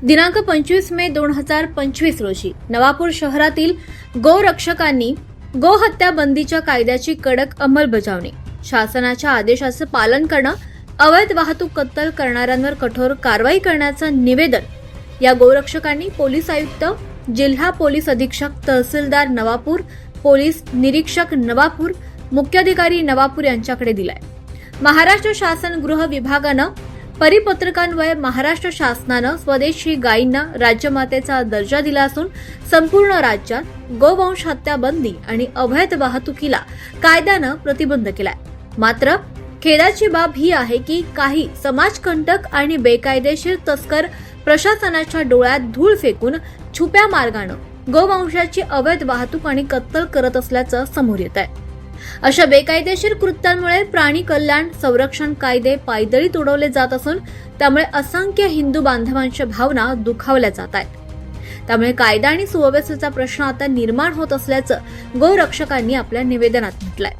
दिनांक 25 मे 2025 रोजी नवापूर शहरातील गोरक्षकांनी गोहत्या बंदीच्या कायद्याची कडक अंमलबजावणी, शासनाच्या आदेशाचे पालन करणं, अवैध वाहतूक कत्तल करणाऱ्यांवर कठोर कारवाई करण्याचं निवेदन या गोरक्षकांनी पोलीस आयुक्त, जिल्हा पोलीस अधीक्षक, तहसीलदार नवापूर, पोलीस निरीक्षक नवापूर, मुख्याधिकारी नवापूर यांच्याकडे दिलाय। महाराष्ट्र शासन गृह विभागानं परिपत्रकान्वये महाराष्ट्र शासनानं स्वदेशी गायींना राज्यमातेचा दर्जा दिला असून संपूर्ण राज्यात गोवंश हत्या बंदी आणि अवैध वाहतुकीला कायद्यानं प्रतिबंध केलाय। मात्र खेदाची बाब ही आहे की काही समाजकंटक आणि बेकायदेशीर तस्कर प्रशासनाच्या डोळ्यात धूळ फेकून छुप्या मार्गानं गोवंशाची अवैध वाहतूक आणि कत्तल करत असल्याचं समोर येत आहे। अशा बेकायदेशीर कृत्यांमुळे प्राणी कल्याण संरक्षण कायदे पायदळी तुडवले जात असून त्यामुळे असंख्य हिंदू बांधवांच्या भावना दुखावल्या जात आहेत। त्यामुळे कायदा आणि सुव्यवस्थेचा प्रश्न आता निर्माण होत असल्याचं गोरक्षकांनी आपल्या निवेदनात म्हटलंय।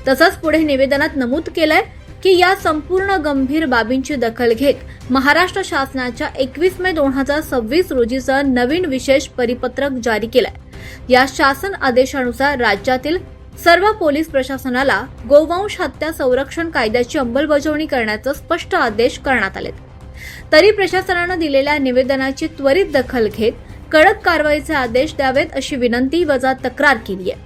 तसंच पुढे निवेदनात नमूद केलंय की या संपूर्ण गंभीर बाबींची दखल घेत महाराष्ट्र शासनाच्या 21 मे 2026 रोजीचं नवीन विशेष परिपत्रक जारी केलंय। या शासन आदेशानुसार राज्यातील सर्व पोलीस प्रशासनाला गोवंश हत्या संरक्षण कायद्याची अंमलबजावणी करण्याचे स्पष्ट आदेश करण्यात आलेत। तरी प्रशासनानं दिलेल्या निवेदनाची त्वरित दखल घेत कडक कारवाईचे आदेश द्यावेत अशी विनंती वजा तक्रार केली आहे।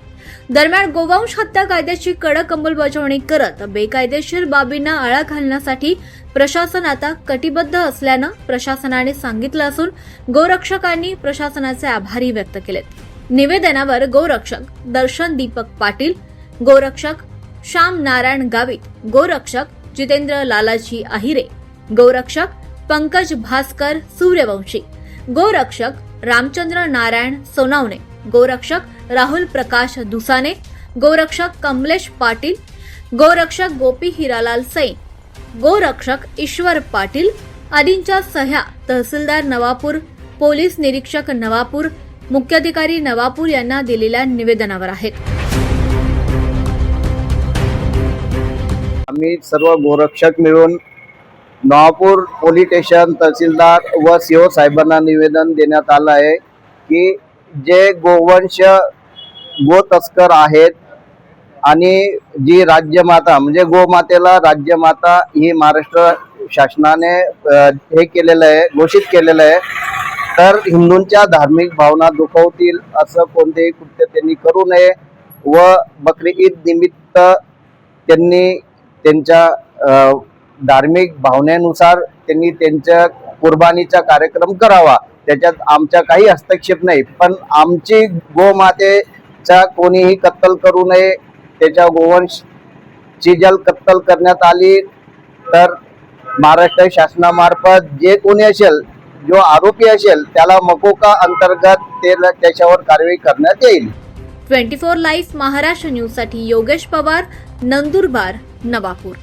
दरम्यान गोवंश हत्या कायद्याची कडक अंमलबजावणी करत बेकायदेशीर बाबींना आळा घालण्यासाठी प्रशासन आता कटिबद्ध असल्यानं प्रशासनाने सांगितलं असून गोरक्षकांनी प्रशासनाचे आभारी व्यक्त केलेत। निवेदनावर गोरक्षक दर्शन दीपक पाटील, गोरक्षक श्याम नारायण गावित, गोरक्षक जितेंद्र लालाजी आहिरे, गोरक्षक पंकज भास्कर सूर्यवंशी, गोरक्षक रामचंद्र नारायण सोनावणे, गोरक्षक राहुल प्रकाश दुसाने, गोरक्षक कमलेश पाटील, गोरक्षक गोपी हिरालाल सैन, गोरक्षक ईश्वर पाटील आदींच्या सह्या तहसीलदार नवापूर, पोलीस निरीक्षक नवापूर, मुख्याधिकारी नवापूर यांना दिलेल्या निवेदनावर आहेत। आम्ही सर्व गोरक्षक मिळून नवापूर पोलीस स्टेशन तहसीलदार व सीओ साहेबांना निवेदन देण्यात आलं आहे की जे गोवंश गोतस्कर आहेत आणि जी राज्यमाता म्हणजे गोमातेला राज्यमाता ही महाराष्ट्र शासनाने हे केलेलं आहे, घोषित केलेलं आहे, तर हिंदूंच्या धार्मिक भावना दुखवतील असं कोणतेही कृत्य त्यांनी करू नये व बकरी ईद निमित्त त्यांनी त्यांच्या धार्मिक भावनेनुसार त्यांनी त्यांच्या कुर्बानीचा कार्यक्रम करावा। त्याच्यात आमचा काही हस्तक्षेप नाही, पण आमची गोमातेचा कोणीही कत्तल करू नये। त्याच्या गोवंशची जल कत्तल करण्यात आली तर महाराष्ट्र शासनामार्फत जे कोणी असेल, जो आरोपी असेल त्याला मकोका अंतर्गत त्याच्यावर कारवाई करण्यात येईल। 24 लाईव्ह महाराष्ट्र न्यूज साठी योगेश पवार, नंदुरबार, नवापूर।